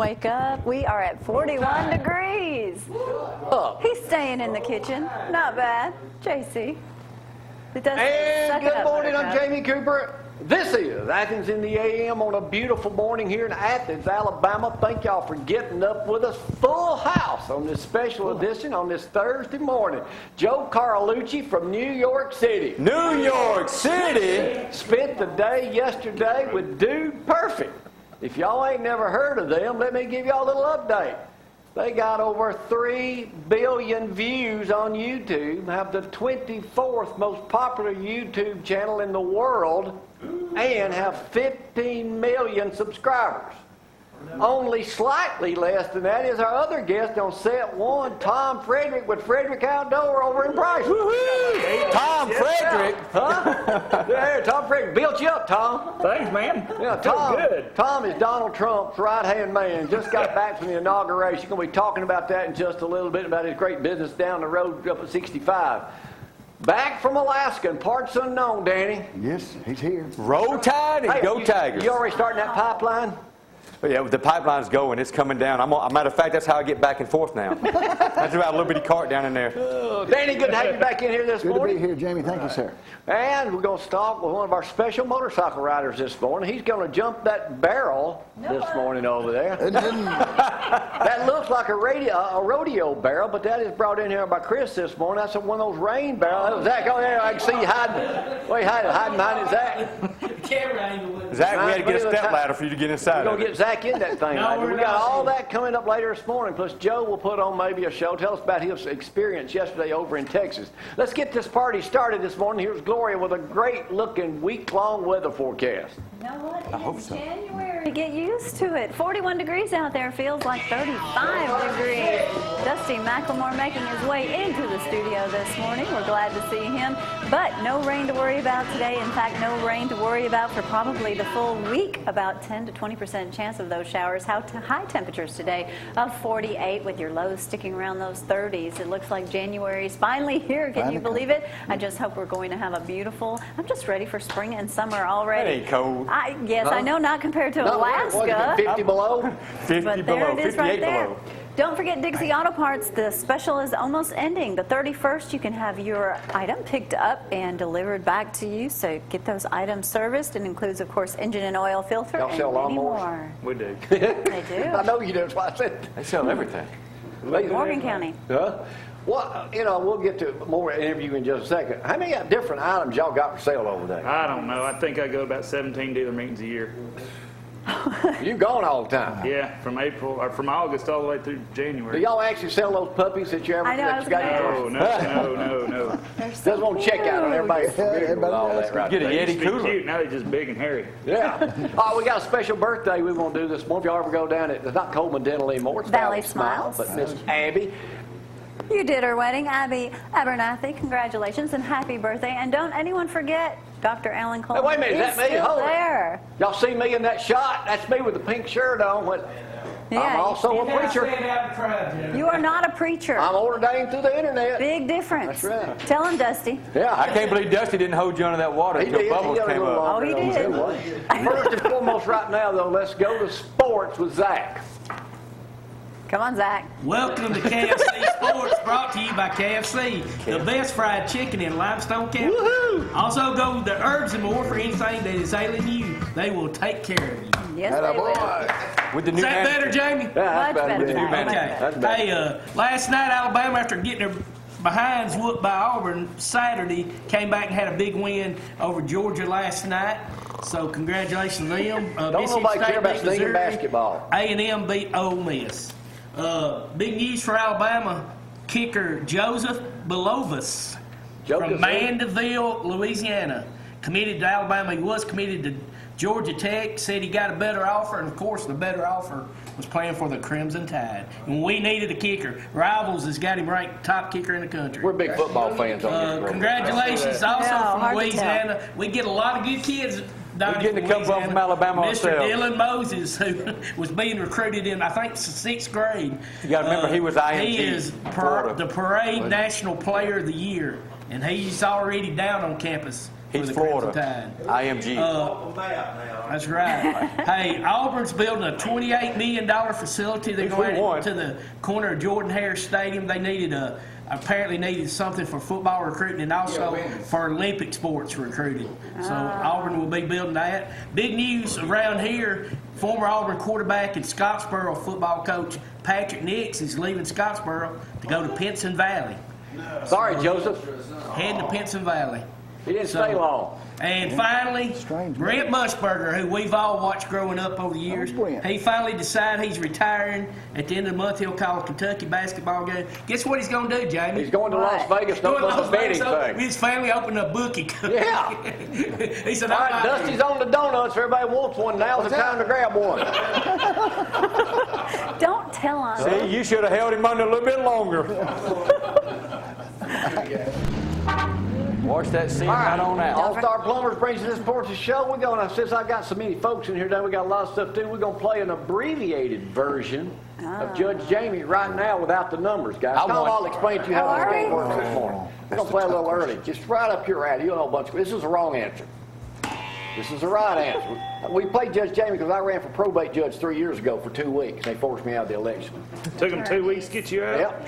wake up. We are at 41 degrees. He's staying in the kitchen. Not bad. JC. And good morning, I'm Jamie Cooper. This is Athens in the AM on a beautiful morning here in Athens, Alabama. Thank y'all for getting up with us. Full house on this special edition on this Thursday morning. Joe Carlucci from New York City. New York City? Spent the day yesterday with Dude Perfect. If y'all ain't never heard of them, let me give y'all a little update. They got over 3 billion views on YouTube, have the 24th most popular YouTube channel in the world, and have 15 million subscribers. Only slightly less than that is our other guest on set one, Tom Fredricks with Fredricks Outdoor over in Bryce. Tom Fredricks? Huh? There, Tom Fredricks. Built you up, Tom. Thanks, man. Yeah, Tom is Donald Trump's right-hand man. Just got back from the inauguration. Going to be talking about that in just a little bit, about his great business down the road up at 65. Back from Alaska and parts unknown, Danny. Yes, he's here. Roll Tide and go Tigers. You already starting that pipeline? Yeah, the pipeline's going. It's coming down. Matter of fact, that's how I get back and forth now. That's about a little bitty cart down in there. Danny, good to have you back in here this morning. Good to be here, Jamie. Thank you, sir. And we're going to start with one of our special motorcycle riders this morning. He's going to jump that barrel this morning over there. That looks like a rodeo barrel, but that is brought in here by Chris this morning. That's one of those rain barrels. Zach, oh yeah, I can see you hiding. Wait, hiding behind it, Zach. Camera angle. Zach, we had to get a step ladder for you to get inside. We're going to get Zach in that thing. We got all that coming up later this morning. Plus, Joe will put on maybe a show. Tell us about his experience yesterday over in Texas. Let's get this party started this morning. Here's Gloria with a great-looking week-long weather forecast. You know what? I hope so. January. Get used to it. 41 degrees out there. Feels like 35 degrees. Dusty McLemore making his way into the studio this morning. We're glad to see him. But no rain to worry about today. In fact, no rain to worry about for probably the full week. About 10 to 20% chance of those showers. High temperatures today of 48 with your lows sticking around those 30s. It looks like January's finally here. Can you believe it? I just hope we're going to have a beautiful, I'm just ready for spring and summer already. It ain't cold. Yes, I know, not compared to Alaska. What, 50 below? 50 but below, there it is 58 right there. below. Don't forget Dixie Auto Parts. The special is almost ending. The 31st, you can have your item picked up and delivered back to you. So get those items serviced. It includes, of course, engine and oil filter Y'all and sell many lawnmowers? more. We do. They do. I know you do. That's why I said. They sell everything. Morgan County. Huh? Well, we'll get to more interview in just a second. How many different items y'all got for sale over there? I don't know. I think I go about 17 dealer meetings a year. You gone all the time. Yeah, from August all the way through January. Do y'all actually sell those puppies that you ever I know, I was got? gonna No. Just won't check out on everybody's familiar with all that right Get a there. They Yeti used to be cooler. cute. Now they're just big and hairy. Yeah. Oh, we got a special birthday we want to do this morning. If y'all ever go down at, it's not Coleman Dental anymore. It's Valley Smiles. But Miss Abby. You did her wedding, Abby Abernathy. Congratulations and happy birthday. And don't anyone forget, Dr. Alan Coleman Hey, wait a minute, is is that me? still Hold it. there. Y'all see me in that shot? That's me with the pink shirt on. Yeah, I'm also a preacher. You are not a preacher. I'm ordained through the internet. Big difference. That's right. Tell him, Dusty. Yeah. I can't believe Dusty didn't hold you under that water He until did. bubbles got a came little up. longer Oh, he than did. I was. First and foremost right now, though, let's go to sports with Zack. Come on, Zach. Welcome to KFC Sports, brought to you by KFC, the best fried chicken in Limestone County. Woohoo! Also go to Herbs and More for anything that is ailing you. They will take care of you. Yes, they will. With the new Is that manager. better, Jamie? Much better. With the new Zach. manager. Much That's better. better. Hey, last night Alabama, after getting their behinds whooped by Auburn Saturday, came back and had a big win over Georgia last night. So congratulations to them. Don't Mississippi nobody State care about beat singing Missouri. basketball. A&M beat Ole Miss. Big news for Alabama kicker Joseph Belovus from Mandeville, Louisiana. Committed to Alabama. He was committed to Georgia Tech. Said he got a better offer, and of course the better offer was playing for the Crimson Tide. And we needed a kicker. Rivals has got him ranked top kicker in the country. We're big football fans on this program. Congratulations also Yeah, from hard to Louisiana. We get a lot of good kids. We're getting a couple of them from Alabama Mr. ourselves. Dylan Moses, who was being recruited in, I think, 6th grade. You got to remember, he was IMG. He is Florida. the Parade National Player of the Year, and he's already down on campus He's for the Crimson Florida. Tide. IMG. That's right. Hey, Auburn's building a $28 million facility. They're If going we won. to the corner of Jordan-Hare Stadium. They apparently needed something for football recruiting and also for Olympic sports recruiting. So Auburn will be building that. Big news around here, former Auburn quarterback and Scottsboro football coach Patrick Nix is leaving Scottsboro to go to Pinson Valley. Sorry, Joseph. Heading to Pinson Valley. He didn't stay long. And finally, Strange, Brent Musburger, who we've all watched growing up over the years, Brent. he finally decided he's retiring. At the end of the month, he'll call a Kentucky basketball game. Guess what he's going to do, Jamie? He's going to Las Vegas. Don't Going to let the Las betting Vegas, thing. his family opened a bookie. Yeah. He said, All I'm right, out Dusty's here. on the donuts. Everybody wants one. Now's the time to grab one. Don't tell him. See, you should have held him under a little bit longer. Wash that seam right on out. All-Star Plumbers brings us this portion show. We're going to, since I've got so many folks in here today, we got a lot of stuff to do. We're going to play an abbreviated version of Judge Jamie right now without the numbers, guys. I'll explain to you how Oh, this are game we? works this morning. We're going to play a little early. Just right up your alley. You'll know a bunch of this is the wrong answer. This is the right answer. We played Judge Jamie because I ran for probate judge 3 years ago for 2 weeks. They forced me out of the election. Took them 2 weeks to get you out? Yep.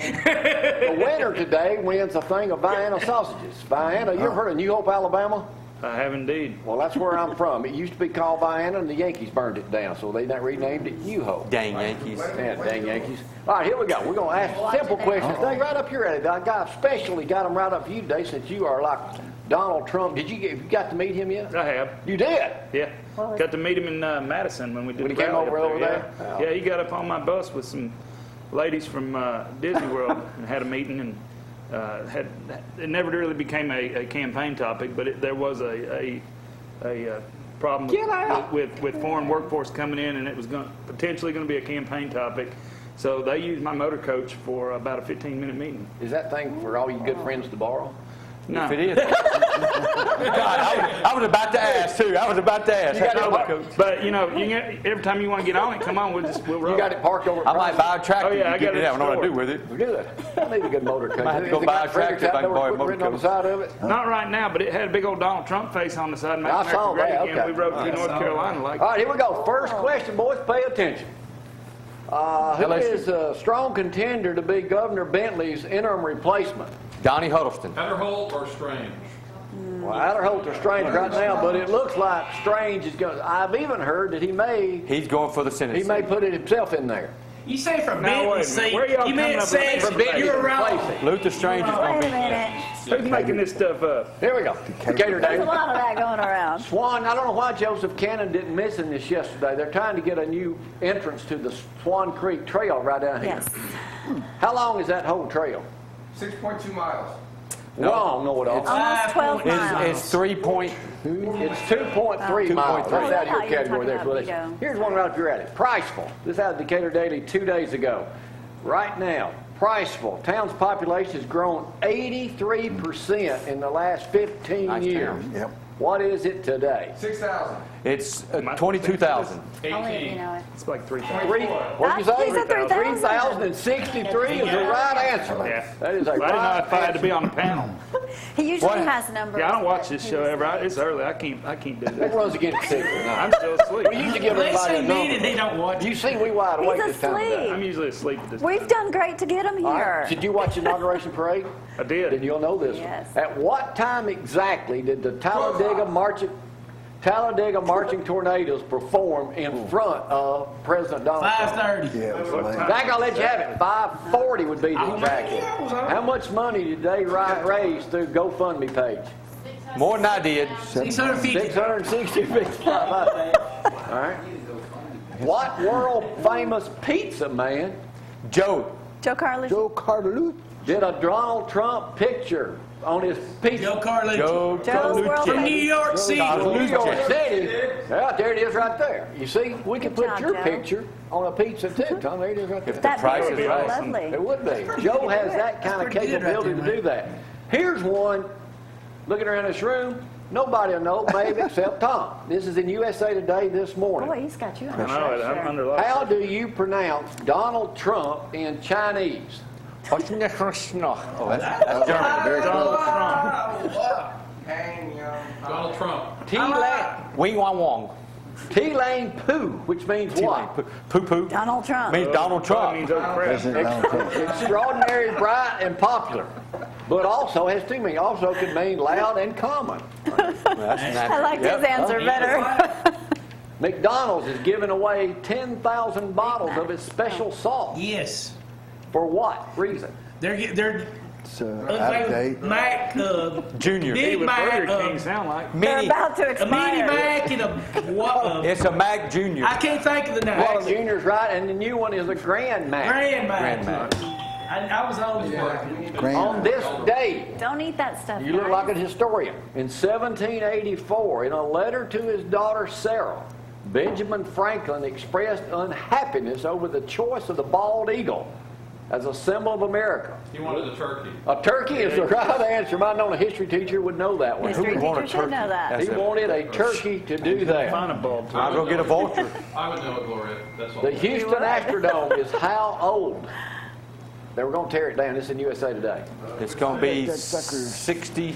The winner today wins a thing of Vienna sausages. Vienna, you ever heard of New Hope, Alabama? I have indeed. Well, that's where I'm from. It used to be called Vienna, and the Yankees burned it down, so they renamed it New Hope. Dang Yankees. Yeah, dang Yankees. All right, here we go. We're going to ask simple questions. They right up here at it. I especially got them right up for you today since you are like Donald Trump. Have you got to meet him yet? I have. You did? Yeah. Got to meet him in Madison when we did When he the came rally over up there? Yeah. Yeah, he got up on my bus with some ladies from Disney World and had a meeting and it never really became a campaign topic, but there was a problem with foreign workforce coming in, and it was potentially going to be a campaign topic. So they used my motor coach for about a 15-minute meeting. Is that thing for all you good friends to borrow? No. If it is. God, I was about to ask, too. I was about to ask. But every time you want to get on it, come on, we'll roll. You got it parked over at I might buy a tractor. Oh, yeah, I if you got give me it that. I at don't know the what to do store. with it. Good. I need a good motor coach. Might have to go Has it buy got a tractor Fredricks if I can out borrow a there motor written on the coach. side of it? Not right now, but it had a big old Donald Trump face on the side. Make I America saw great that, again. okay. We rode through North Carolina like All right, here we go. First question, boys. Pay attention. Who is a strong contender to be Governor Bentley's interim replacement? Donnie Huddleston. Adderholt or Strange? Well, Adderholt or Strange right now, but it looks like Strange is going. I've even heard that he may He's going for the Senate seat. put it himself in there. You say for Now, wait a Bentley, minute. see? Where y'all You coming meant up with sex, that but you're wrong. Luther Strange is going Wait to a be. minute. Who's making this stuff up? Here we go. Decatur There's a Daily. lot of that going around. Swan, I don't know why Joseph Cannon didn't mention this yesterday. They're trying to get a new entrance to the Swan Creek Trail right down here. Yes. How long is that whole trail? 6.2 miles. Long, no it all. Almost 12 miles. It's 3 point. It's 2.3 miles. 2.3. That's out of Oh, your I thought you were category talking there. about Well, Vigo. here's one right up your alley. Priceville. This is out of Decatur Daily 2 days ago. Right now, Priceville, town's population has grown 83% in the last 15 Nice years. town. Yep. What is it today? 6,000. It's 22,000. Only if you know it. It's like 3,000. What did you say? He said 3,000. 3,063 is the right answer. Yeah. That is a I didn't know right if I had to be answer. on the panel. He usually What? has numbers. Yeah, I don't watch that this he show was- ever. It's early. I can't do That that. runs against the secret. I'm still asleep. We used to give They everybody say a mean and number. they don't watch. You see, we wide awake He's this time of day. asleep. I'm usually asleep at this We've time. done great to get him All here. right. Did you watch the inauguration parade? I Then did. you'll know this. Yes. At what time exactly did the Talladega Marching Tornadoes perform in front of President Donald Trump? 5:30. Yeah, it was late. Zach, I'll let you have it. 5:40 would be the exact one. How much money did they raise through GoFundMe page? More than I did. 650. 666. All right. What world famous pizza man Joe. Joe Carlucci. Joe Carlucci. did a Donald Trump picture on his pizza? Joe Carlucci. Joe Joe's world Carlucci. From New York City. New York City. Yeah, there it is right there. You see, we can Good put job, your Joe. picture on a pizza too, Tom. There it is right there. That price picture is is right. lovely. It would be. Joe has that kind of pretty good right capability there, to do that. Here's one. Looking around this room, nobody will know, maybe except Tom. This is in USA Today this morning. Boy, he's got you on I know it. I'm under lock. How do you pronounce Donald Trump in Chinese? Oh, that's German. Donald Trump. Donald Trump. Wing Wong Wong. T-Lane Pooh, which means what? Poo poo. Donald Trump. Means Donald Trump. Means old crap. President Donald Trump. Extraordinary, bright, and popular. But also has two meanings. Also could mean loud and common. I like his answer better. McDonald's is giving away 10,000 bottles of its special sauce. Yes. For what reason? They're It's out of date. Mac Junior. Big What Mac, Burger King sound like. They're Mini. about to a mini expire. Mac and It's a Mac Junior. I can't think of the name. Well, Junior's right, and the new one is a Grand Mac. Grand Mac. Grand Mac. I was on the On this day, Don't eat that stuff. you look guys. like a historian. In 1784, in a letter to his daughter Sarah, Benjamin Franklin expressed unhappiness over the choice of the bald eagle as a symbol of America. He wanted a turkey. A turkey is the right answer. Might known a history teacher would know that one. History Who would want a teacher should know turkey? that. He wanted a turkey to do that. Find a bald I'll go get a vulture. I would know it, Gloria. That's all. The Houston Astrodome is how old? They were going to tear it down. This is in USA Today. It's going to be That sucker's 60,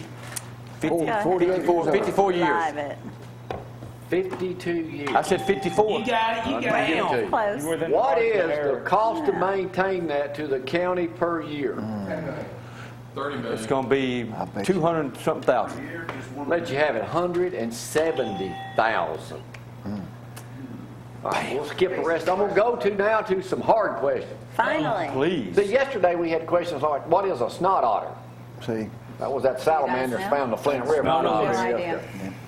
50, Yeah. 54 years. Drive it. 52 years. I said 54. You got it. You got Bam. it. Close. What is the cost to maintain that to the county per year? 30 million. It's going to be I bet you. 200 something thousand. Let you have it, 170,000. All right, we'll skip the rest. I'm going to go now to some hard questions. Finally. Please. See, yesterday we had questions like, what is a snot otter? See, That was that salamander know? found in the Flint River. Snot otter. No idea.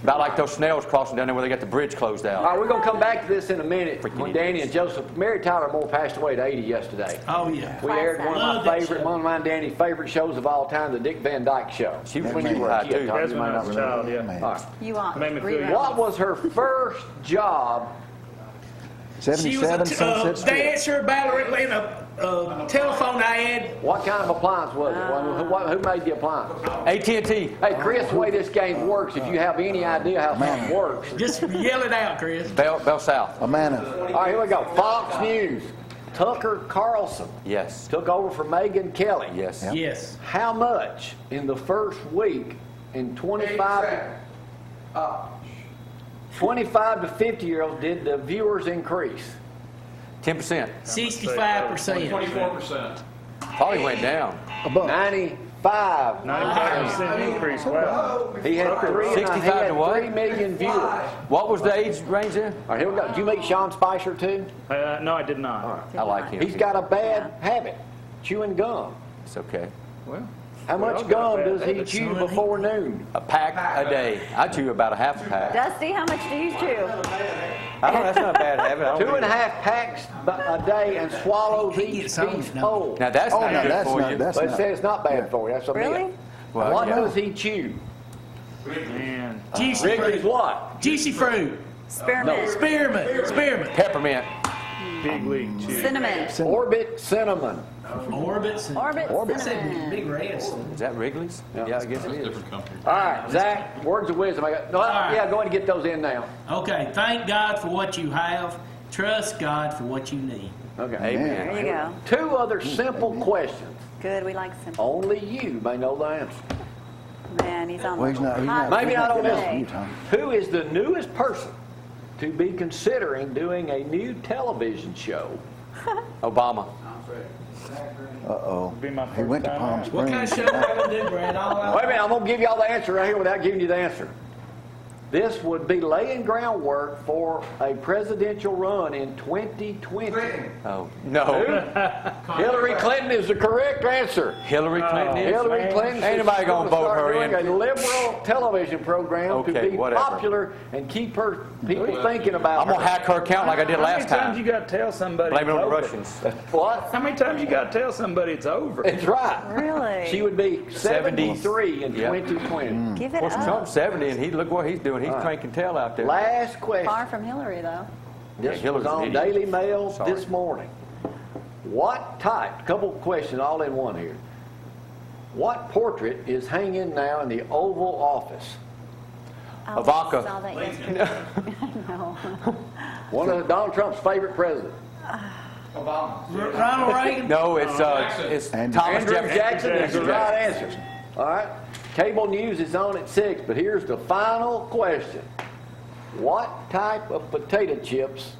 About like those snails crossing down there where they got the bridge closed All out. right, we're going to come back to this in a minute. Freaking When idiots. Danny and Joseph, Mary Tyler Moore passed away at 80 yesterday. Oh yeah. We aired one Love of that my favorite, show. one of my and Danny's favorite shows of all time, the Dick Van Dyke Show. She was when pretty you were a high, kid. too. Tommy, That's you when might I not was a remember. child, yeah. man. All right. You want Made me feel reruns. What was her first job? She was 77 a Sunset Strip. dancer, ballerina, telephone ad. What kind of appliance was it? Who made the appliance? AT&T. Hey, Chris, the way this game works, if you have any idea how something works. Just yell it out, Chris. Bell South. Amana. All right, here we go. Fox News. Tucker Carlson Yes. took over for Megyn Kelly. Yes. Yep. Yes. How much in the first week in 25 to 50-year-olds did the viewers increase? 10%. 65%. 24%. Probably went down. Above. 95. 95% increase. Wow. He had 65 to what? 3 million viewers. What was the age range there? All right, here we go. Did you meet Sean Spicer too? No, I did not. I like him. He's got a bad habit, chewing gum. It's okay. Well, How We all much got a gum bad does he habit, chew son. before noon? A pack a day. I chew about a half a pack. Dusty, how much do you chew? I don't know, that's not a bad habit. I don't 2.5 packs a day and swallows He each gets some, piece no. whole. Now that's Oh, not no, good that's for not, you. that's But it not. says it's not bad for you. That's a Really? myth. Well, What yeah. does he chew? man. Juicy Wrigley's fruit. what? Juicy fruit. Spearmint. Spearmint. Spearmint. Peppermint. Big league chew. Cinnamon. Orbit cinnamon. Orbits. Orbit. Said Cinnamon. big reds. Is that Wrigley's? Yeah, I guess it is. Different company. All right, Zach, words of wisdom. I got, no, right. yeah, go ahead and get those in now. Okay. Thank God for what you have. Trust God for what you need. Okay. Amen. There you go. 2 other simple questions. Good, we like simple. Only you may know the answer. Man, he's on Well, the he's not. He's hot not. Maybe he's not on getting this out one. you, Tom. Who is the newest person to be considering doing a new television show? Obama. Uh-oh. Be my He first went to time Palm out. What kind of Springs. show are we gonna do, Brad? All out. Wait a minute, I'm going to give y'all the answer right here without giving you the answer. This would be laying groundwork for a presidential run in 2020. Oh, no. Hillary Clinton is the correct answer. Hillary Clinton is? Hillary Clinton Ain't nobody gonna vote her in. A liberal television program Okay, to be whatever. popular and keep her people thinking about I'm going to her. hack her account like I did How many last times you time. got to tell somebody Blame it on it's the over? Russians. What? How many times you got to tell somebody it's over? It's right. Really? She would be 70. 73 in Yep. 2020. Give Of it course, up. Trump's 70, and look what he's doing. He's cranking tail out there. Last question. Far from Hillary, though. This was Hillary's an on idiot. Daily Mail Sorry. this morning. What type, couple questions all in one here. What portrait is hanging now in the Oval Office? Oh, Ivanka. I saw that yesterday. No. One of Donald Trump's favorite presidents. Obama. Ronald Reagan. No, it's Andrew- Thomas Andrew Jefferson. Jackson is the right answer. All right. Cable news is on at 6, but here's the final question. What type of potato chips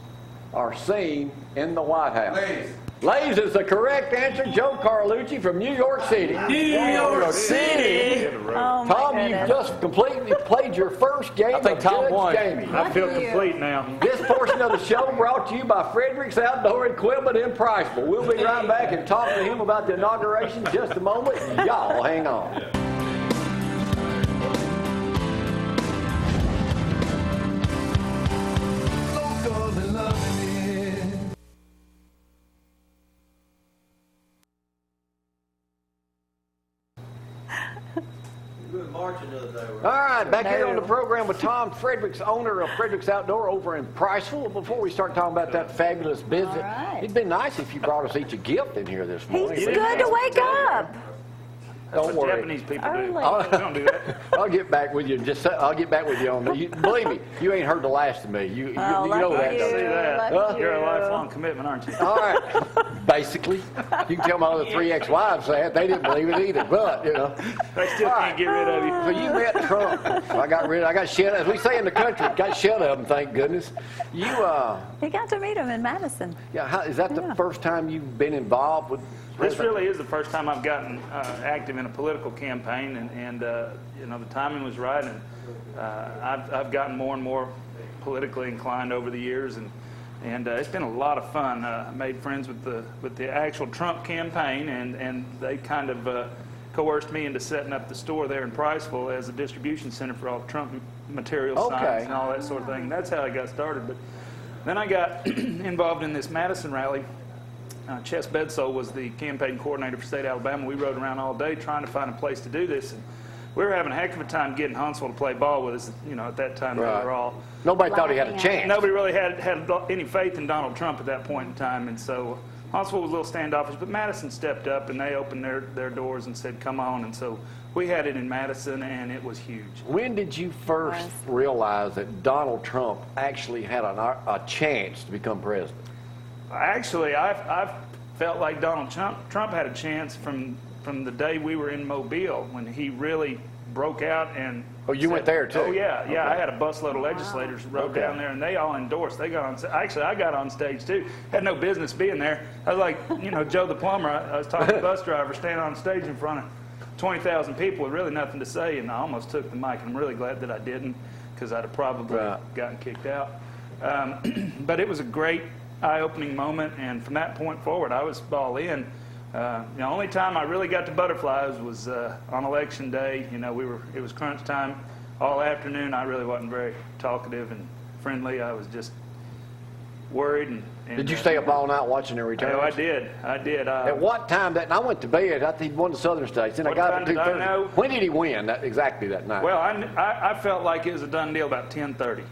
are seen in the White House? Lay's. Lay's is the correct answer. Joe Carlucci from New York City. New York City. Oh, my Tom, you've goodness. just completely played your first game I think of Tom Judge won. Jamie. I feel Lucky you. complete now. This portion of the show brought to you by Fredricks Outdoor Equipment in Priceville. We'll be right back and talk to him about the inauguration in just a moment. Y'all hang on. All right, back here on the program with Tom Fredricks, owner of Fredricks Outdoor over in Priceville. Before we start talking about that fabulous business, All right. it'd been nice if you brought us each a gift in here this morning. He's good to wake up. That's Don't what worry. Japanese people do. Early. We don't do that. I'll get back with you. I'll get back with you on that. Believe me, you ain't heard the last of me. You Oh, know lucky that. you. don't See you? that? Lucky You're a you. lifelong commitment, aren't you? All right. Basically, you can tell my other 3 ex-wives that they didn't believe it either. But They still can't get rid of you. So you met Trump. I got shit. As we say in the country, got shit of him. Thank goodness. You He got to meet him in Madison. yeah. Is that the Yeah. first time you've been involved with? This really is the first time I've gotten active in a political campaign, and you know, the timing was right, and I've gotten more and more politically inclined over the years, and it's been a lot of fun. I made friends with the actual Trump campaign, and they kind of coerced me into setting up the store there in Priceville as a distribution center for all the Trump material Okay. signs and all that sort of thing. That's how I got started. But then I got involved in this Madison rally. Chess Bedsole was the campaign coordinator for State Alabama. We rode around all day trying to find a place to do this. And we were having a heck of a time getting Huntsville to play ball with us. You know, at that time, Right. they were all... Nobody thought he had a chance. Nobody really had any faith in Donald Trump at that point in time. And so Huntsville was a little standoffish, but Madison stepped up, and they opened their doors and said, come on. And so we had it in Madison, and it was huge. When did you first realize that Donald Trump actually had a chance to become president? Actually, I've felt like Donald Trump had a chance from the day we were in Mobile when he really broke out and. Oh, you went there too? Oh yeah, yeah. Okay. I had a busload of legislators rode Okay. down there, and they all endorsed. They got on. Actually, I got on stage too. Had no business being there. I was like, you know, Joe the plumber. I was talking to the bus driver, standing on stage in front of 20,000 people with really nothing to say, and I almost took the mic. And I'm really glad that I didn't, because I'd have probably gotten kicked out. But it was a great eye-opening moment, and from that point forward, I was all in. The only time I really got to butterflies was on election day. You know, it was crunch time all afternoon. I really wasn't very talkative and friendly. I was just worried. And Did you stay up all night watching the returns? Oh, I did. At what time that? And I went to bed. I think he won the Southern States. Then I What got time up did at I 2:30. know? When did he win? Exactly that night. Well, I felt like it was a done deal about 10:30.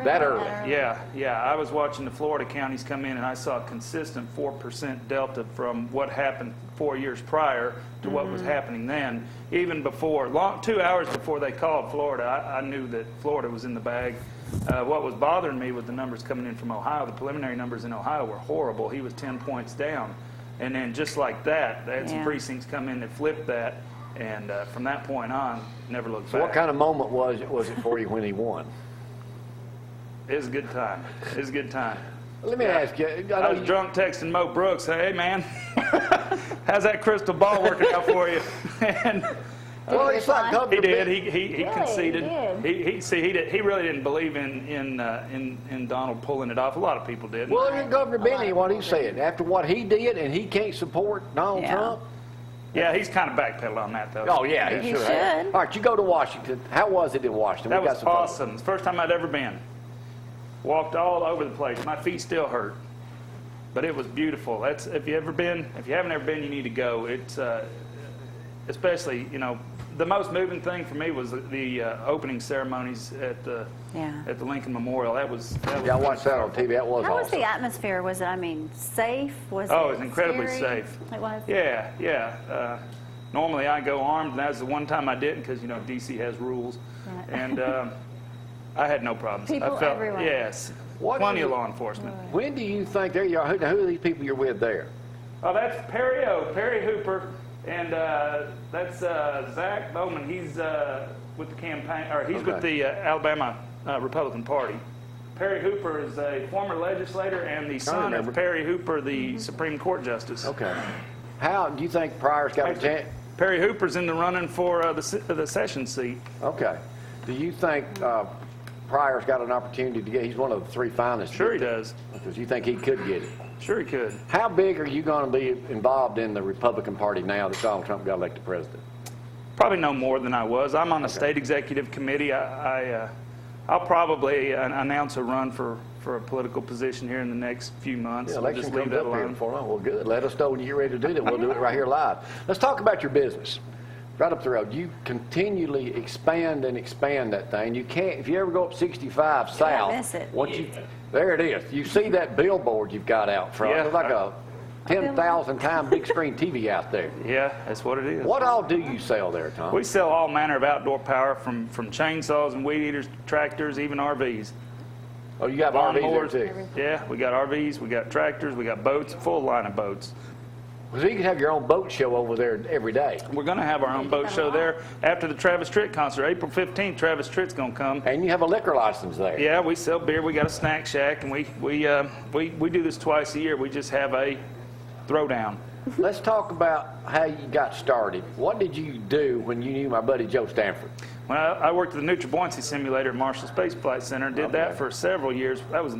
That early. Yeah. I was watching the Florida counties come in, and I saw a consistent 4% delta from what happened 4 years prior to what was happening then. Even before, 2 hours before they called Florida, I knew that Florida was in the bag. What was bothering me with the numbers coming in from Ohio, the preliminary numbers in Ohio were horrible. He was 10 points down. And then just like that, they had some precincts come in that flipped that. And from that point on, never looked back. What kind of moment was it for you when he won? It was a good time. It was a good time. Let me ask you. I was drunk texting Mo Brooks, hey man, how's that crystal ball working out for you? And Well, it's like he did. He, He Really? conceded. He did. He really didn't believe in Donald pulling it off. A lot of people did. well, look at Governor Benny, what he said. After what he did, and he can't support Donald Trump. Yeah, he's kind of backpedaled on that though. Oh, yeah, he He sure has. should. All right, you go to Washington. How was it in Washington? That We got was some photos. awesome. It's the first time I'd ever been. Walked all over the place. My feet still hurt, but it was beautiful. That's if you haven't ever been, you need to go. It's especially, you know, the most moving thing for me was the opening ceremonies at the Lincoln Memorial. That was Yeah, I watched that on TV. That was How was awesome. the atmosphere? Was it, I mean, safe? Was Oh, it it was incredibly scary? safe. It was? Yeah. Normally I go armed, and that was the one time I didn't because, you know, D.C. has rules. Right. And I had no problems. People I felt, everywhere. yes, What plenty do of you- law enforcement. When do you think there you are? Who are these people you're with there? Oh, that's Perry Hooper. And that's Zack Bowman. He's with the campaign, or he's with the Alabama Republican Party. Perry Hooper is a former legislator and the son of Perry Hooper, the Supreme Court Justice. Okay. How do you think Pryor's got a chance? Perry Hooper's in the running for the session seat. Okay. Do you think Pryor's got an opportunity to get? He's one of the 3 finalists. Sure he does. Because you think he could get it? Sure he could. How big are you going to be involved in the Republican Party now that Donald Trump got elected president? Probably no more than I was. I'm on the state executive committee. I'll probably announce a run for a political position here in the next few months. Yeah, We'll election just leave comes that up here alone. in 4 months. Well, good. Let us know when you're ready to do that. We'll do it right here live. Let's talk about your business. Right up the road. You continually expand that thing. You can't, if you ever go up 65 south, miss it. There it is. You see that billboard you've got out front. Yeah. It's like a 10,000 time big screen TV out there. Yeah, that's what it is. What all do you sell there, Tom? We sell all manner of outdoor power from chainsaws and weed eaters, tractors, even RVs. Oh, you got RVs there too? Yeah, we got RVs, we got tractors, we got boats, full line of boats. So you can have your own boat show over there every day. We're going to have our own boat show there after the Travis Tritt concert. April 15th, Travis Tritt's going to come. And you have a liquor license there. Yeah, we sell beer. We got a snack shack, and we do this twice a year. We just have a throwdown. Let's talk about how you got started. What did you do when you knew my buddy Joe Stanford? When I worked at the Nutrabuoyancy Simulator at Marshall Space Flight Center and did that for several years. That was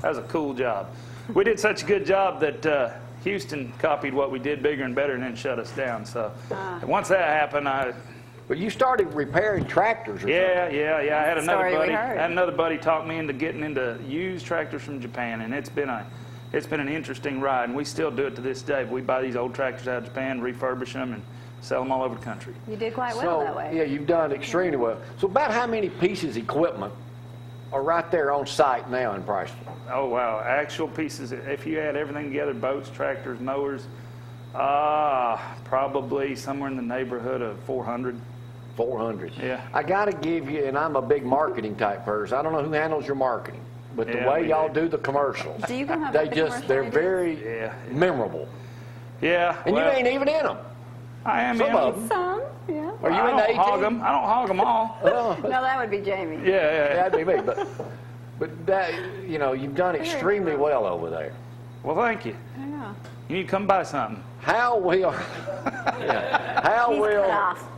a cool job. We did such a good job that Houston copied what we did bigger and better and then shut us down. So once that happened, But you started repairing tractors or something. yeah. I had Story we heard. I had another buddy talk me into getting into used tractors from Japan, and it's been an interesting ride, and we still do it to this day. We buy these old tractors out of Japan, refurbish them, and sell them all over the country. You did quite well that way. Yeah, you've done extremely well. So about how many pieces of equipment are right there on site now in Priceville? Oh, wow. Actual pieces, if you add everything together, boats, tractors, mowers, probably somewhere in the neighborhood of 400. 400. Yeah. I got to give you, and I'm a big marketing type person. I don't know who handles your marketing, but the Yeah, way we y'all do. do the commercials, Do you come up with the commercial they're ideas? very memorable. Yeah. And well, you ain't even in them. I am some in of 'em. Some, yeah. Are you I in the don't 18? hog them. I don't hog them all. Oh, No, that would be Jamie. Yeah. that'd be me. But that, you've done extremely well over there. Well, thank you. I know. You need to come buy something. How will? How He's will? cut off.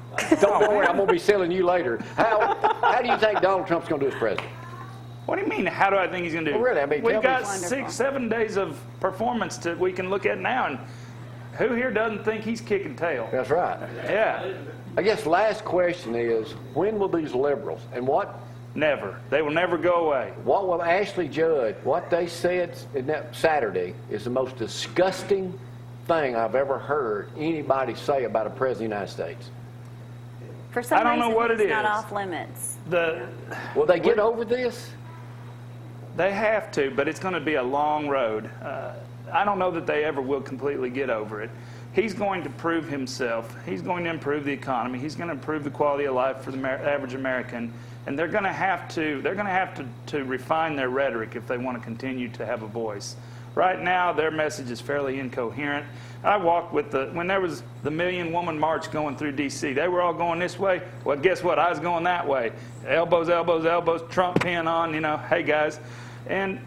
Don't worry, I'm gonna be selling you later. How do you think Donald Trump's gonna do as president? What do you mean? How do I think he's going to do? Well, really, I mean, we've tell got me. 6, 7 days of performance we can look at now, and who here doesn't think he's kicking tail? That's right. Yeah, I guess last question is, when will these liberals and what never. They will never go away. will Ashley Judd? What they said in that Saturday is the most disgusting thing I've ever heard anybody say about a president of the United States. For some I don't know reason, what it he's not is. off limits. Will they get over this? They have to, but it's going to be a long road. I don't know that they ever will completely get over it. He's going to prove himself. He's going to improve the economy. He's going to improve the quality of life for the average American. And they're going to have to refine their rhetoric if they want to continue to have a voice. Right now, their message is fairly incoherent. I walked with when there was the Million Woman March going through D.C. They were all going this way. Well, guess what? I was going that way. Elbows, elbows, elbows, Trump pin on, hey guys. And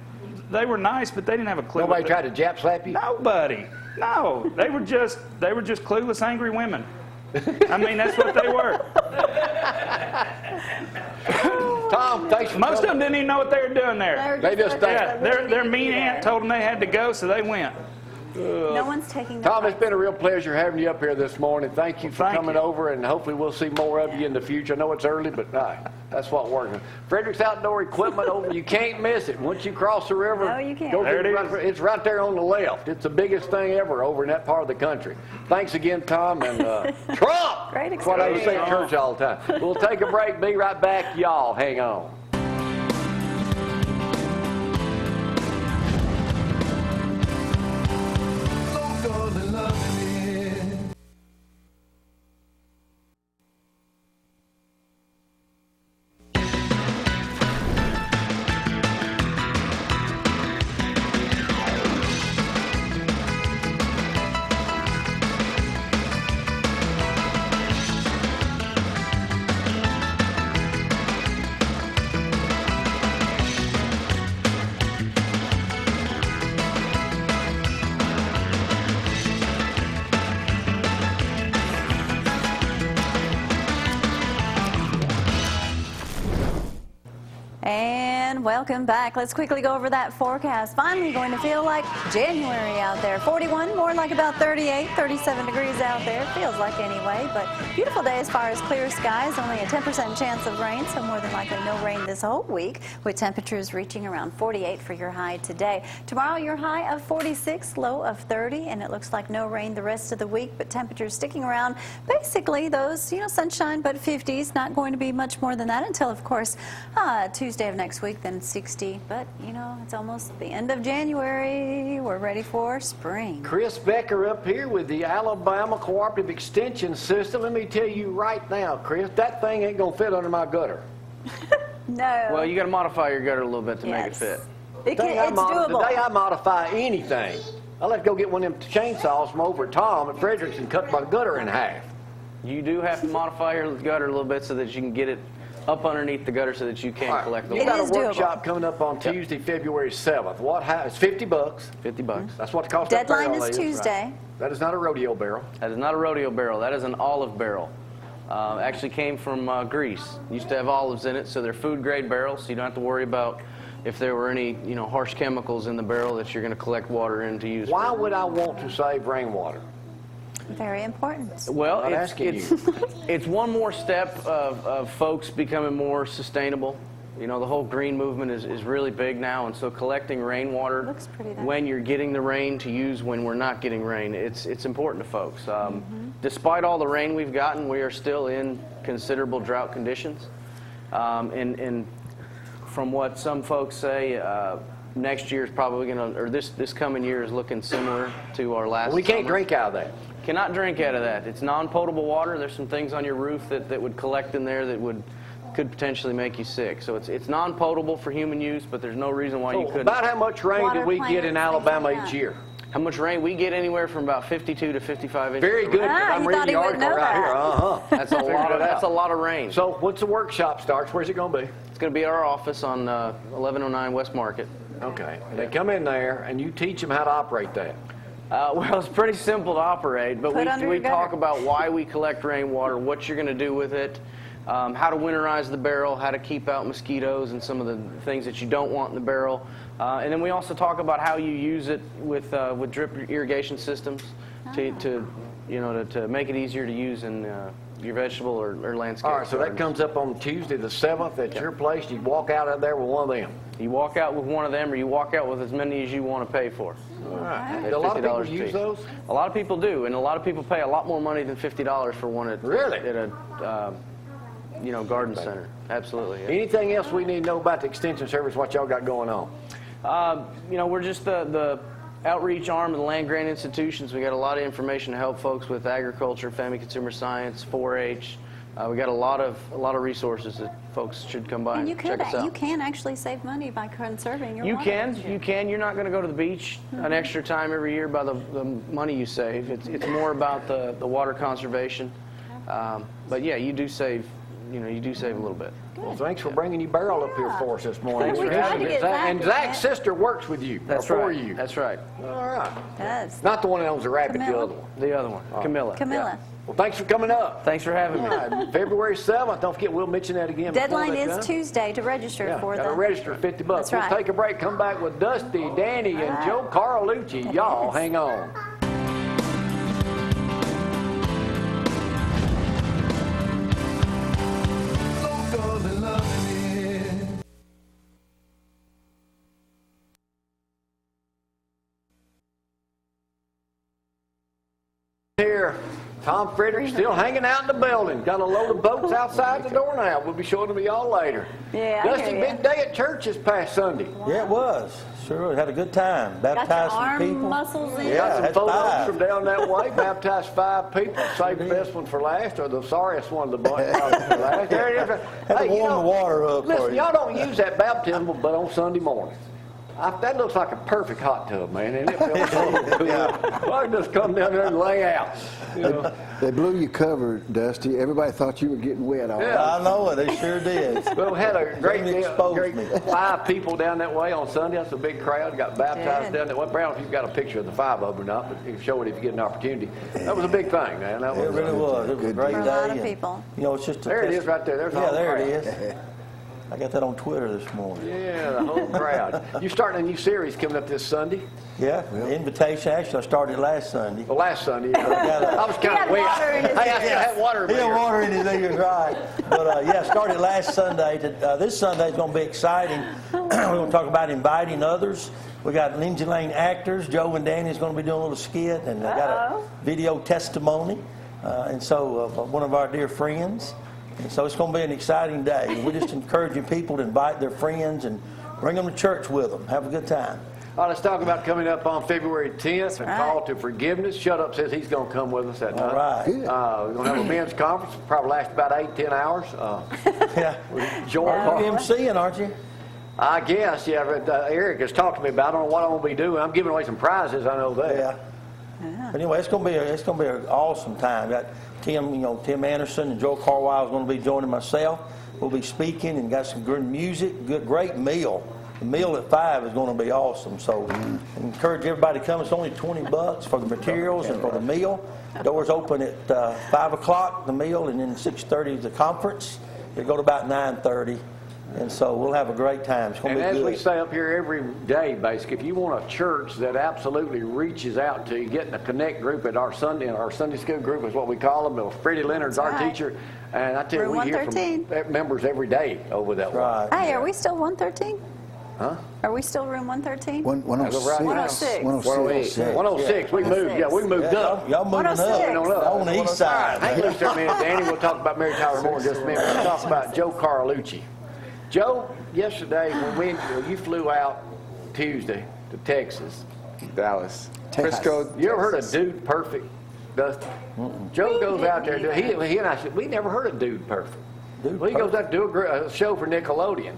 they were nice, but they didn't have a clue. Nobody tried to Jap slap you? Nobody. No. They were just clueless, angry women. I mean, that's what they were. Tom, thanks for Most of them coming. didn't even know what they were doing there. They just think. Yeah, their mean aunt told them they had to go, so they went. No one's taking the Tom, it's fight. been a real pleasure having you up here this morning. Thank you for Thank coming you. over, and hopefully we'll see more of you in the future. I know it's early, but that's what we're working. Fredricks Outdoor Equipment over. You can't miss it. Once you cross the river, No, you can't. go There it right, is. it's right there on the left. It's the biggest thing ever over in that part of the country. Thanks again, Tom, and Trump! Great That's what I say at experience. church all the time. We'll take a break. Be right back. Y'all hang on. and welcome back. Let's quickly go over that forecast. Finally going to feel like January out there. 41, more like about 38, 37 degrees out there. Feels like anyway, but beautiful day as far as clear skies. Only a 10% chance of rain, so more than likely no rain this whole week, with temperatures reaching around 48 for your high today. Tomorrow, your high of 46, low of 30, and it looks like no rain the rest of the week, but temperatures sticking around basically those, sunshine, but 50s. Not going to be much more than that until, of course, Tuesday of next week, then 60. But, it's almost the end of January. We're ready for spring. Chris Becker up here with the Alabama Cooperative Extension System. Let me tell you right now, Chris, that thing ain't going to fit under my gutter. No. Well, you got to modify your gutter a little bit to make it Yes. fit. It's doable. The day I modify anything, I let go get one of them chainsaws from over at Tom at Fredricks and cut my gutter in half. You do have to modify your gutter a little bit so that you can get it up underneath the gutter so that you can collect the You water. got is a doable. workshop coming up on Tuesday, February 7th. It's $50. $50. That's what the cost Deadline of that barrel is Tuesday. Right. That is not a rodeo barrel. That is not a rodeo barrel. That is an olive barrel. Actually came from Greece. Used to have olives in it, so they're food grade barrels. So you don't have to worry about if there were any, harsh chemicals in the barrel that you're going to collect water in to use. Why would I want to save rainwater? Very important. Well, I'm it's asking you. it's one more step of folks becoming more sustainable. The whole green movement is really big now, and so collecting rainwater Looks pretty nice. when you're getting the rain to use when we're not getting rain, it's important to folks. Despite all the rain we've gotten, we are still in considerable drought conditions. And from what some folks say, next year is probably going to, or this coming year is looking similar to our last We can't summer. drink out of that. Cannot drink out of that. It's non-potable water. There's some things on your roof that would collect in there that could potentially make you sick. So it's non-potable for human use, but there's no reason why you couldn't. About how much rain Water do we get in plants, Alabama things like each that. year? How much rain? We get anywhere from about 52 to 55 inches. Very of good, rain. 'cause I'm you reading thought the he would article know right here. that. That's a lot. That's a lot of rain. So once the workshop starts, where's it going to be? It's going to be at our office on 1109 West Market. Okay. They come in there and you teach them how to operate that. Well, it's pretty simple to operate, but Put under we your gutter. talk about why we collect rainwater, what you're going to do with it, how to winterize the barrel, how to keep out mosquitoes and some of the things that you don't want in the barrel. And then we also talk about how you use it with drip irrigation systems to make it easier to use in your vegetable or landscape All right, so that gardens. comes up on Tuesday the 7th at your place. You walk out of there with one of them. You walk out with one of them, or you walk out with as many as you want to pay for. All right. At A lot of people $50 a use piece. those? A lot of people do, and a lot of people pay a lot more money than $50 for one at Really? a garden center. Absolutely. Yeah. Anything else we need to know about the Extension Service, what y'all got going on? We're just the outreach arm of the land grant institutions. We got a lot of information to help folks with agriculture, family consumer science, 4-H. We got a lot of resources that folks should come by And and check us out. you can actually save money by conserving your You water. can. You're not going to go to the beach an extra time every year by the money you save. It's more about the water conservation. But yeah, you do save. You do save a little bit. Well, thanks for bringing your barrel up here for us this morning. Thanks for We're having having me. it. Zach And is Zach's it. sister works with you. That's or for right. you. That's right. All right. Does. Not the one that owns the rabbit, the Camilla. other one. The other one, Camilla. Camilla. Well, thanks for coming up. Thanks for having me. All right, February 7th. Don't forget, we'll mention that again. before Deadline that's is done. Tuesday to register Yeah, for got to the. register $50. That's We'll right. take a break, come back with Dusty, Danny, and Joe Carlucci. Y'all hang on. Here, Tom Fredricks still hanging out in the building. Got a load of boats outside the door now. We'll be showing them to y'all later. Yeah, I Dusty, hear ya. big day at church this past Sunday. Yeah, it was. Sure, had a good time. Got your Baptized some arm people. muscles in. Yeah, Got some had photos 5. from down that way. Baptized 5 people. Saved the best one for last, or the sorriest one of the bunch for last. There it is. Had to Hey, warm the water up for listen, you. y'all don't use that baptism but on Sunday morning. That looks like a perfect hot tub, man, and it feels so cool. Well, I just come down there and lay out. They blew you cover, Dusty. Everybody thought you were getting wet all Yeah. right. I know it. They sure did. Well, we had a great, Jamie exposed great me. 5 people down that way on Sunday. That's a big crowd. Got baptized Good. down that way. Brown, if you've got a picture of the 5 of them or not, but you can show it if you get an opportunity. That was a big thing, man. That It was, really was. It was a Good great For a day. lot of and, people. It's just a There it is right there. There's Yeah, all the there crowd. it is. I got that on Twitter this morning. Yeah, the whole crowd. You starting a new series coming up this Sunday? Yeah, the invitation. Actually, I started last Sunday. Well, last Sunday. I was kind of wet. water in his I had water in He my had ear. water in his ears, right. But yeah, started last Sunday. This Sunday is going to be exciting. We're going to talk about inviting others. We got Lindsay Lane actors. Joe and Danny is going to be doing a little skit, and they got a video testimony. And so one of our dear friends. And so it's going to be an exciting day. We're just encouraging people to invite their friends and bring them to church with them. Have a good time. All right, let's talk about coming up on February 10th, a call to forgiveness. Shut Up says he's going to come with us that night. All right. We're going to have a men's conference. Probably last about 8-10 hours. Yeah. Joy You're Park. MCing, aren't you? I guess, yeah. But, Eric has talked to me about it. I don't know what I'm going to be doing. I'm giving away some prizes. I know that. Yeah. But anyway, it's going to be an awesome time. Got Tim Anderson and Joe Carlisle is going to be joining myself. We'll be speaking and got some good music, great meal. The meal at 5 is going to be awesome. So I encourage everybody to come. It's only $20 for the materials and for the meal. Doors open at 5 o'clock, the meal, and then 6:30 is the conference. It'll go to about 9:30. And so we'll have a great time. It's going And to be as good. we say up here every day, basically, if you want a church that absolutely reaches out to you, get in a connect group at our Sunday school group is what we call them. Freddie Leonard's our teacher. And I tell you, Room we hear 113. from members every day over that way. Right. Hey, are we still 113? Huh? Are we still room 113? 106. 106. 106. We moved. Yeah, we moved up. Y'all moving up 106. on the east side. Hang loose there a minute, Danny. We'll talk about Mary Tyler Moore in just a minute. We'll talk about Joe Carlucci. Joe, yesterday when you flew out Tuesday to Texas, Dallas. Frisco. you ever heard of Dude Perfect, Dusty? Joe goes out there. He and I said, we never heard of Dude Perfect. Well, he goes out to do a show for Nickelodeon.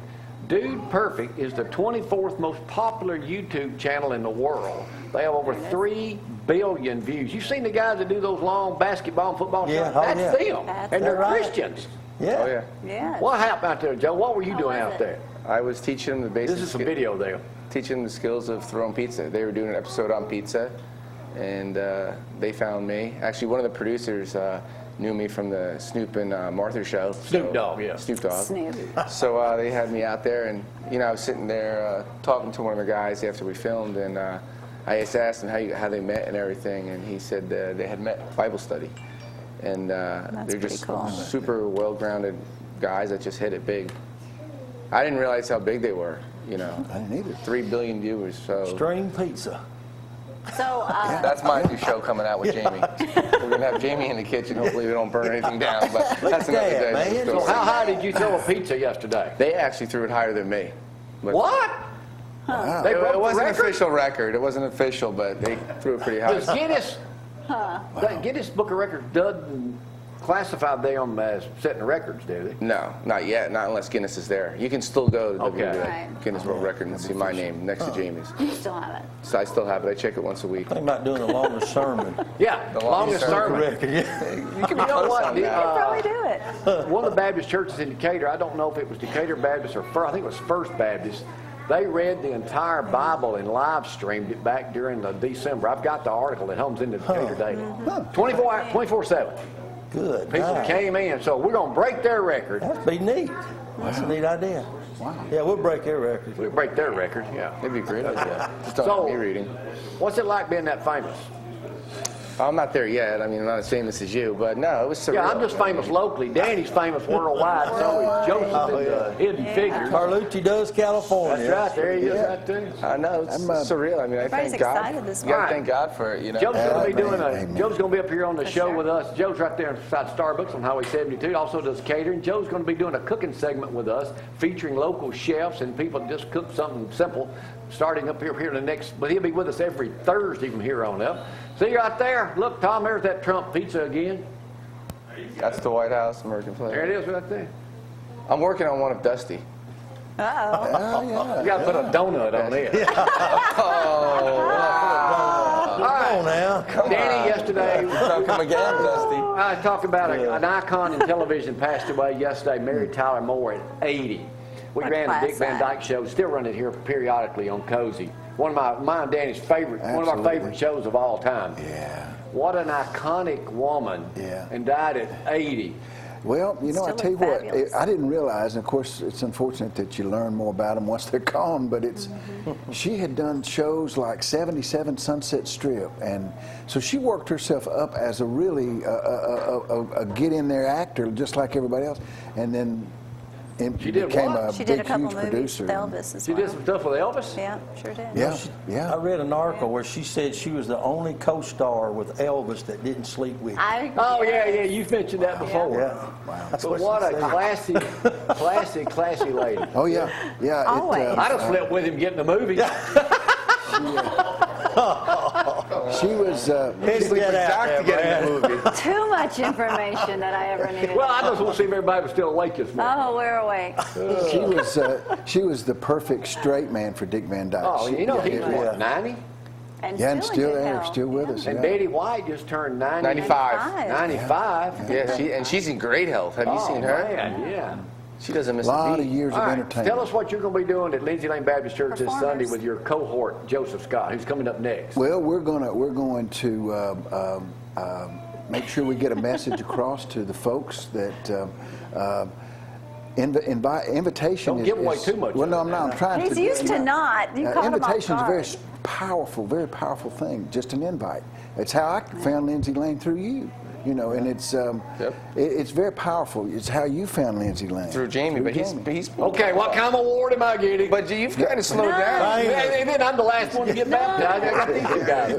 Dude Perfect is the 24th most popular YouTube channel in the world. They have over 3 billion views. You've seen the guys that do those long basketball and football Yeah, shows? oh, That's yeah. them. That's And they're right. Christians. Yeah. Oh, yeah. Yes. What happened out there, Joe? What were you doing was out it? there? I was teaching them the basic This is some video there. teaching them the skills of throwing pizza. They were doing an episode on pizza, and they found me. Actually, one of the producers knew me from the Snoop and Martha show. Snoop Dogg, yeah. Snoop Dogg. Snoop. So they had me out there, and I was sitting there talking to one of the guys after we filmed, and I just asked him how they met and everything, and he said they had met Bible study, and they're pretty just cool. super well-grounded guys that just hit it big. I didn't realize how big they were. I didn't either. 3 billion viewers. So String pizza. So, that's my new show coming out with Jamie. We're gonna have Jamie in the kitchen. Hopefully we don't burn anything down. But that's another that, day. man. So how high did you throw a pizza yesterday? They actually threw it higher than me. But What? They It, broke the wasn't an record? official record. It wasn't official, but they threw it pretty high. Does Guinness Book of Records doesn't classify them as setting records, do they? No, not yet. Not unless Guinness is there. You can still go to the Okay. Right. Guinness World Record and see my name next to Jamie's. you still have it. So I still have it. I check it once a week. Think about doing a longer sermon. Yeah, The longest longest sermon. Record, yeah. You can be You know close what? on that. Probably do it. One of the Baptist churches in Decatur, I don't know if it was Decatur Baptist or I think it was First Baptist, they read the entire Bible and live streamed it back during the December. I've got the article that comes into Decatur Daily. 24/7. Good. People nice. came in, so we're going to break their record. That'd be neat. That's a neat idea. Wow. Yeah, we'll break their record. We'll break their record, yeah. It'd be a great idea. Just don't So- have me reading. What's it like being that famous? I'm not there yet. I mean, I'm not as famous as you, but no, it was surreal. Yeah, I'm just famous locally. Danny's famous worldwide, so is Joseph is a hidden figure. Carlucci does California. That's right, there he is right there. I know, it's surreal. I mean, I Everybody's thank God. excited this You got to morning. thank God for it, Joe's going to be doing Amen. Joe's going to be up here on the show sure. with us. Joe's right there inside Starbucks on Highway 72. Also does catering. Joe's going to be doing a cooking segment with us, featuring local chefs and people that just cook something simple. Starting up here in the next, but he'll be with us every Thursday from here on up. See you right there. Look, Tom, there's that Trump pizza again. That's the White House American flag. There it is right there. I'm working on one of Dusty. Uh-oh. Yeah. You got to put a donut on it. Come on now. Danny, yesterday, Come again, Dusty. I talked about an icon in television passed away yesterday, Mary Tyler Moore at 80. We What ran the Dick class Van act. Dyke Show, still run it here periodically on Cozy. One of mine and Danny's favorite, one of our Absolutely. favorite shows of all time. Yeah. What an iconic woman, Yeah. and died at 80. Well, you know, I Still tell you look what, fabulous. I didn't realize, and of course, it's unfortunate that you learn more about them once they're gone, but it's, she had done shows like 77 Sunset Strip, and so she worked herself up as a really a get-in-there actor, just like everybody else, and then She did became what? a She did a big, couple huge movies producer. with Elvis as She well. did some stuff with Elvis? Yeah, sure did. Yeah, I yeah. read an article where she said she was the only co-star with Elvis that didn't sleep with him. Oh, yeah, you've mentioned that before. Yeah. Wow. That's But she what a said. classy lady. Oh, yeah, yeah. Always. I'd have slept with him getting the movie. She was, Let's get out there, Brad. Too much information that I ever needed. Well, I just want to see if everybody was still awake this morning. Oh, we're awake. she was the perfect straight man for Dick Van Dyke. Oh, you know, he's yeah, what, 90? And yeah, and still, still in good there, health. still with us. And yeah. Betty White just turned 90. 95. 95. Yeah, she's in great health. Have you seen her? Man, yeah. She doesn't miss A lot a of beat. years All of right, entertainment. tell us what you're going to be doing at Lindsay Lane Baptist Church this Performers. Sunday with your cohort, Joseph Scott, who's coming up next. Well, we're going to make sure we get a message across to the folks that invitation Don't is. give away too much Well, of no, it I'm not. I'm trying He's to. used to not. You caught him off Invitation is a guard. very powerful thing. Just an invite. It's how I found Lindsay Lane through you. You know, and it's it's very powerful. It's how you found Lindsay Lane. Through Jamie, but he's Okay, what kind of award am I getting? But you've kind of slowed down. And then I'm the last one to get baptized. I got these two guys.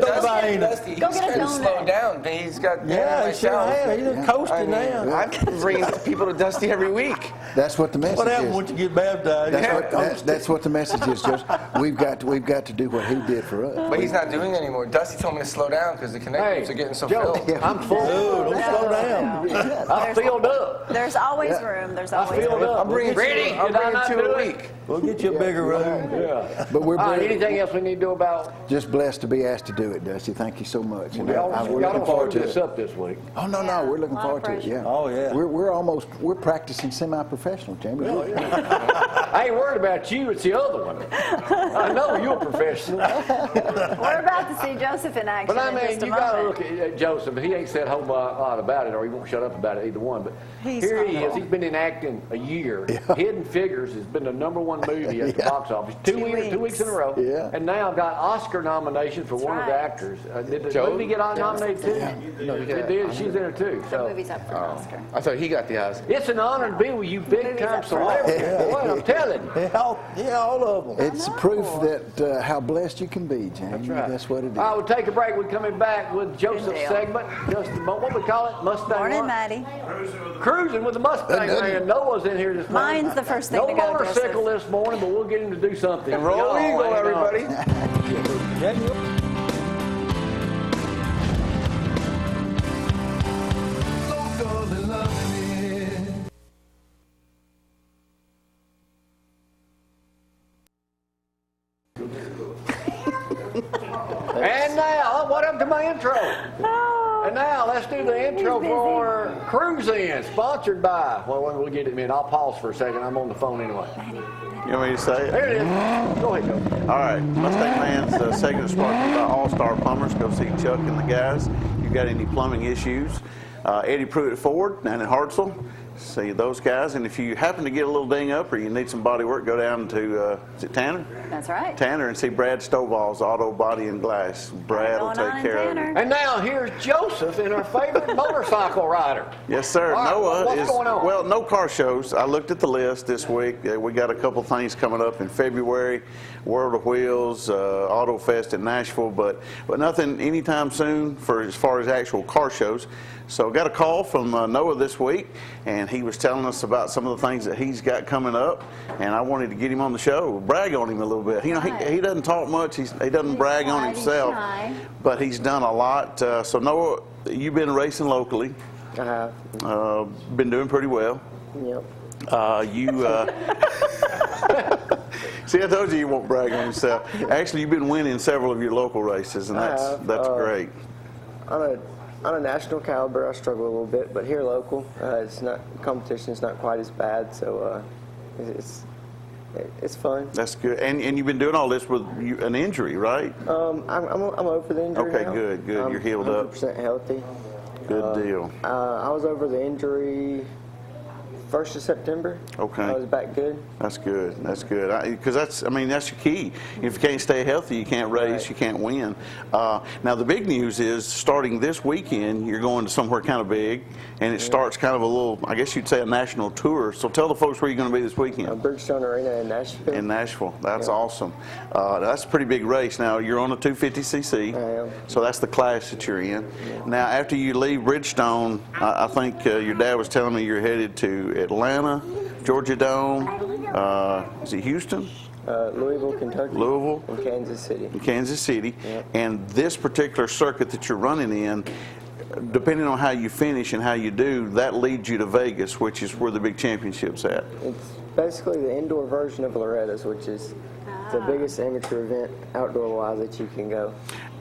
Dusty, Go he's get a kind of donut. slowed down. He's got Yeah, he sure has. He's I coasting mean, now. I'm bringing people to Dusty every week. That's what the message What happened is. once you get baptized? That's what the message is. Just we've got to do what he did for us. But he's not doing it anymore. Dusty told me to slow down because the connectors are getting so Joe, filled. I'm full. Dude, don't slow down. I filled up. There's always room. There's I always filled room. up. I'm bringing Ready? I'm Did I bringing not 2 do a it? week. We'll get you a bigger room. Yeah. But we're All right, very- anything else we need to do about? just blessed to be asked to do it, Dusty. Thank you so much. And Y'all we're don't looking forward screw to this it. up this week. Oh no, Yeah, we're looking a lot of forward to it. pressure. Yeah. Oh, yeah. We're practicing semi-professional, Jamie. I ain't worried about you. It's the other one. I know you're a professional. We're about to see Joseph in action But I in mean, just a you got to moment. look at Joseph. He ain't said a whole lot about it, or he won't shut up about it, either one. But He's here he is. phenomenal. He's been in acting a year. Hidden Figures has been the #1 movie at the Yeah. box office. 2 weeks in a row. Yeah. And now got Oscar nominations for one of the right. actors. Did the Joe? movie get nominated too? No, he It did. did. She's in it too. The So movie's up for an Oscar. I thought he got the Oscar. it's an honor to be with you, big Movies time up front. celebrity. Boy, I'm telling you. Yeah, all of them. It's proof that how blessed you can be, Jamie. That's what it is. All right, we'll take a break. We're coming back with Joseph's deal. segment. Just a moment. What we call it? Mustang. Morning, what? Maddie. Cruising with the Mustang man. Noah's in here this morning. Mine's the first thing No to go, motorcycle Joseph. this morning, but we'll get him to do something. And roll Y'all Eagle, hang on. everybody. And now, what up to my intro? And now, let's do the intro busy. for Cruise In, sponsored by, well, we'll get it in. I'll pause for a second. I'm on the phone anyway. You want me to say it? There it is. Go ahead, Joe. All right, Mustang Man's segment is sponsored by All Star Plumbers. Go see Chuck and the guys. If you've got any plumbing issues, Eddie Pruitt Ford down in Hartselle. See those guys. And if you happen to get a little ding up or you need some body work, go down to, is it Tanner? That's right. Tanner, and see Brad Stovall's Auto Body and Glass. Brad will Going on take in care of Tanner. you. And now, here's Joseph in our favorite motorcycle rider. Yes, sir. All right, Noah what's is, going on? well, no car shows. I looked at the list this week. We got a couple things coming up in February, World of Wheels, Auto Fest in Nashville, but nothing anytime soon for as far as actual car shows. So got a call from Noah this week, and he was telling us about some of the things that he's got coming up, and I wanted to get him on the show, brag on him a little bit. You know, he doesn't talk much. He doesn't brag on quiet, he's himself, shy. but he's done a lot. So Noah, you've been racing locally. I have. Been doing pretty well. Yep. See, I told you won't brag on yourself. Actually, you've been winning several of your local races, and that's great. On a national caliber, I struggle a little bit, but here local, it's not competition is not quite as bad, so it's fun. That's good. And you've been doing all this with an injury, right? I'm over the injury. Okay, now. good. You're healed up. 100% healthy. Good deal. I was over the injury 1st of September. Okay. I was back good. That's good. That's good. Because that's your key. If you can't stay healthy, you can't race, Right. you can't win. Now, the big news is starting this weekend, you're going to somewhere kind of big, and it starts kind of a little, I guess you'd say, a national tour. So tell the folks where you're going to be this weekend. Bridgestone Arena in Nashville. In Nashville. That's awesome. That's a pretty big race. Now, you're on a 250cc. I am. So that's the class that you're in. Now, after you leave Bridgestone, I think your dad was telling me you're headed to Atlanta, Georgia Dome, is it Houston? Louisville, Kentucky. Louisville. And Kansas City. In Kansas City. Yep. And this particular circuit that you're running in, depending on how you finish and how you do, that leads you to Vegas, which is where the big championship's at. It's basically the indoor version of Loretta's, which is the biggest amateur event outdoor-wise that you can go.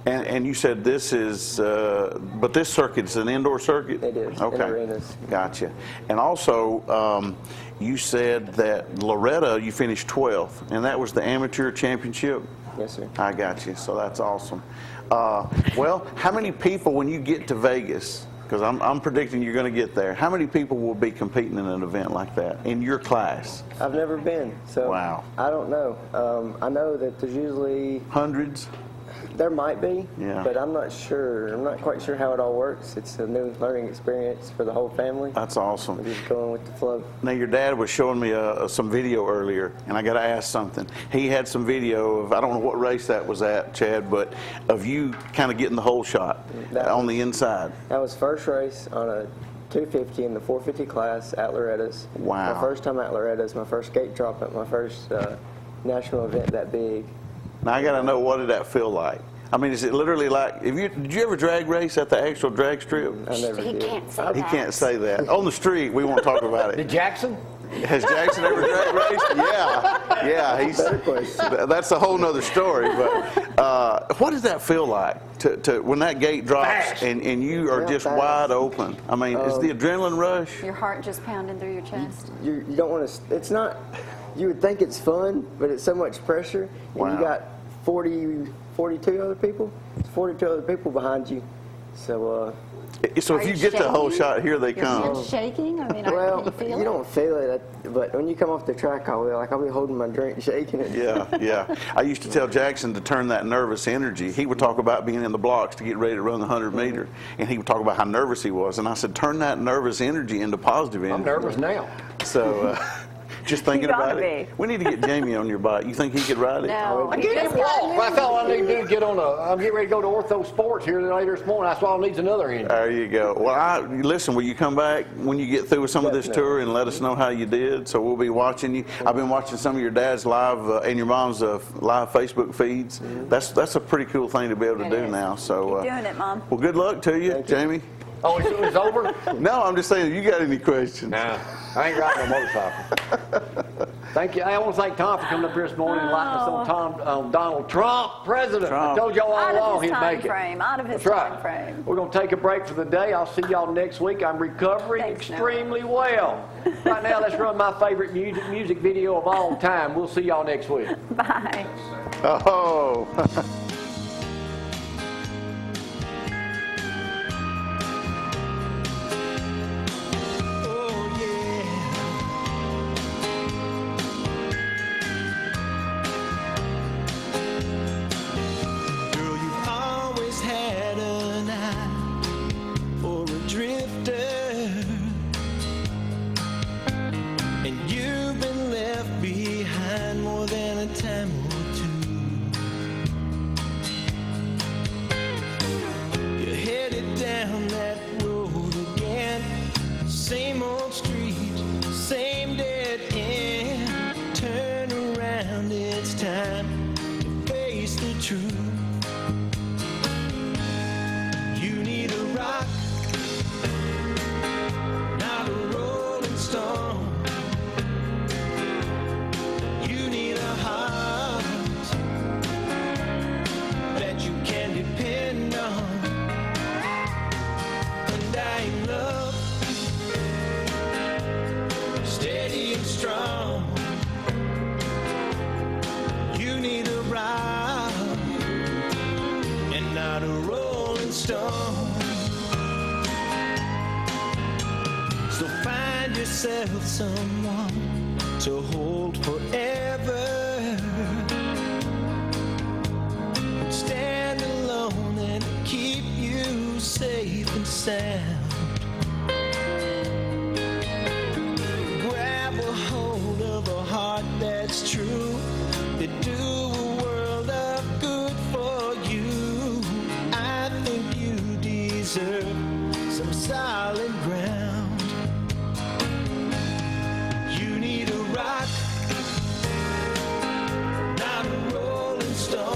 And you said this is, but this circuit's an indoor circuit? It is, in Okay. arenas. Gotcha. And also, you said that Loretta, you finished 12th, and that was the amateur championship? Yes, sir. I got you, so that's awesome. Well, how many people, when you get to Vegas, because I'm predicting you're going to get there, how many people will be competing in an event like that in your class? I've never been, so Wow. I don't know. I know that there's usually, Hundreds? there might be, Yeah. but I'm not sure. I'm not quite sure how it all works. It's a new learning experience for the whole family. That's awesome. We're just going with the flow. Now, your dad was showing me some video earlier, and I got to ask something. He had some video of, I don't know what race that was at, Chad, but of you kind of getting the whole shot on the inside. That was first race on a 250 in the 450 class at Loretta's. Wow. My first time at Loretta's, my first gate drop at my first national event that big. Now, I got to know, what did that feel like? I mean, is it literally like, did you ever drag race at the actual drag strip? I never did. He can't say that. On the street, we won't talk about it. Did Jackson? Has Jackson ever drag raced? Yeah. Better question. That's a whole nother story. But what does that feel like to when that gate drops and you are just wide open? I mean, is the adrenaline rush? Your heart just pounding through your chest. You don't want to. It's not. You would think it's fun, but it's so much pressure. And Wow. you got 42 other people. It's 42 other people behind you. So. So if you get the whole shot, here they Your come. hands shaking? I mean, Well, can you feel you it? don't feel it, but when you come off the track, I'll be holding my drink, shaking it. Yeah. I used to tell Jackson to turn that nervous energy. He would talk about being in the blocks to get ready to run the 100 meter, and he would talk about how nervous he was. And I said, turn that nervous energy into positive energy. I'm nervous now. So just thinking You gotta about it. be. We need to get Jamie on your bike. You think he could ride it? No. I get him walk. That's all I need to do is get on I'm getting ready to go to Ortho Sports here later this morning. That's all I needs another engine. There you go. Well, listen, will you come back when you get through with some of this Definitely. tour and let us know how you did? So we'll be watching you. I've been watching some of your dad's live and your mom's live Facebook feeds. That's a pretty cool thing to be able to It do is. now. So Keep doing it, Mom. well, good luck to you, Jamie. Oh, it's over? No, I'm just saying, you got any questions? No. I ain't riding no motorcycle. Thank you. I want to thank Tom for coming up here this morning and lighting us on Donald Trump, president. Trump. I told y'all all Out along of his he'd time make it. frame. Out of his That's right. time frame. We're going to take a break for the day. I'll see y'all next week. I'm recovering Thanks, Noah. extremely well. Right now, let's run my favorite music video of all time. We'll see y'all next week. Bye. Oh. Girl, you've always had an eye for a drifter, and you've been left behind more than a time or two. You're headed down that road again, same old street, same dead end. Turn around, it's time to face the truth. You need a rock, not a rolling stone. You need a heart that you can depend on. Undying love, steady and strong. You need a ride yourself someone to hold forever. Stand alone and keep you safe and sound. Grab a hold of a heart that's true, that do a world of good for you. I think you deserve some solid ground. You need a rock, not a rolling stone.